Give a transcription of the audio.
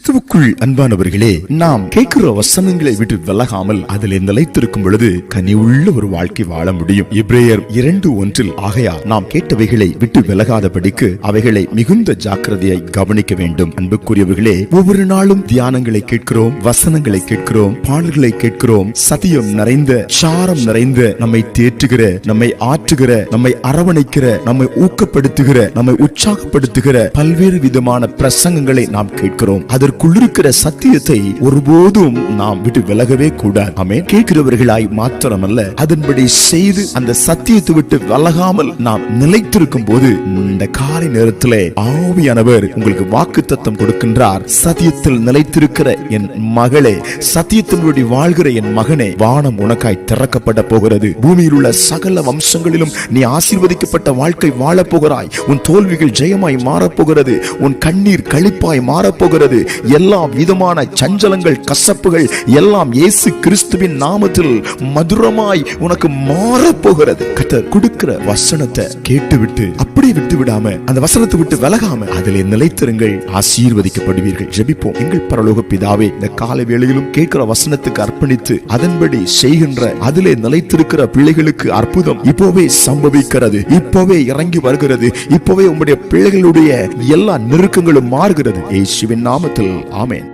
கிறிஸ்துவுக்குள் அன்பானவர்களே, நாம் கேட்கிற வசனங்களை விட்டு விலகாமல் அதில் நிலைத்திருக்கும் பொழுது கனிவுள்ள ஒரு வாழ்க்கை வாழ முடியும். எபிரேயர் 2:1 ஆகையால் நாம் கேட்டவைகளை விட்டு விலகாதபடிக்கு அவைகளை மிகுந்த ஜாக்கிரதையாய் கவனிக்க வேண்டும். அன்புக்குரியவர்களே, ஒவ்வொரு நாளும் தியானங்களை கேட்கிறோம், வசனங்களை கேட்கிறோம், பாடல்களை கேட்கிறோம். சத்தியம் நிறைந்த, சாரம் நிறைந்த, நம்மை தேற்றுகிற, நம்மை ஆற்றுகிற, நம்மை அரவணைக்கிற, நம்மை ஊக்கப்படுத்துகிற, நம்மை உற்சாகப்படுத்துகிற பல்வேறு விதமான பிரசங்கங்களை நாம் கேட்கிறோம். அதற்குள் இருக்கிற சத்தியத்தை ஒருபோதும் நாம் விட்டு விலகவே கூடாது. ஆமென். கேட்கிறவர்களாய் மாத்திரமல்ல, அதன்படி செய்து அந்த சத்தியத்தை விட்டு விலகாமல் நாம் நிலைத்திருக்கும் போது இந்த காலை நேரத்திலே ஆவியானவர் உங்களுக்கு வாக்குத்தத்தம் கொடுக்கின்றார். சத்தியத்தில் நிலைத்திருக்கிற என் மகளே, சத்தியத்தின்படி வாழ்கிற என் மகனே, வானம் உனக்காய் திறக்கப்பட போகிறது. பூமியில் உள்ள சகல வம்சங்களிலும் நீ ஆசீர்வதிக்கப்பட்ட வாழ்க்கை வாழப் போகிறாய். உன் தோல்விகள் ஜெயமாய் மாறப்போகிறது. உன் கண்ணீர் களிப்பாய் மாறப்போகிறது. எல்லா விதமான சஞ்சலங்கள், கசப்புகள் எல்லாம் இயேசு கிறிஸ்துவின் நாமத்தில் மதுரமாய் உனக்கு மாறப்போகிறது. கர்த்தர் கொடுக்கிற வசனத்தை கேட்டுவிட்டு அப்படியே விட்டு விடாம, அந்த வசனத்தை விட்டு விலகாம அதிலே நிலைத்திருங்கள், ஆசீர்வதிக்கப்படுவீர்கள். ஜெபிப்போம். எங்கள் பரலோக பிதாவே, இந்த காலை வேளையிலும் கேட்கிற வசனத்துக்கு அர்ப்பணித்து அதன்படி செய்கின்ற, அதிலே நிலைத்திருக்கிற பிள்ளைகளுக்கு அற்புதம் இப்போவே சம்பவிக்கிறது, இப்போவே இறங்கி வருகிறது, இப்போவே உம்முடைய பிள்ளைகளுடைய எல்லா நெருக்கங்களும் மாறுகிறது. இயேசுவின் நாமத்தில் ஆமென்.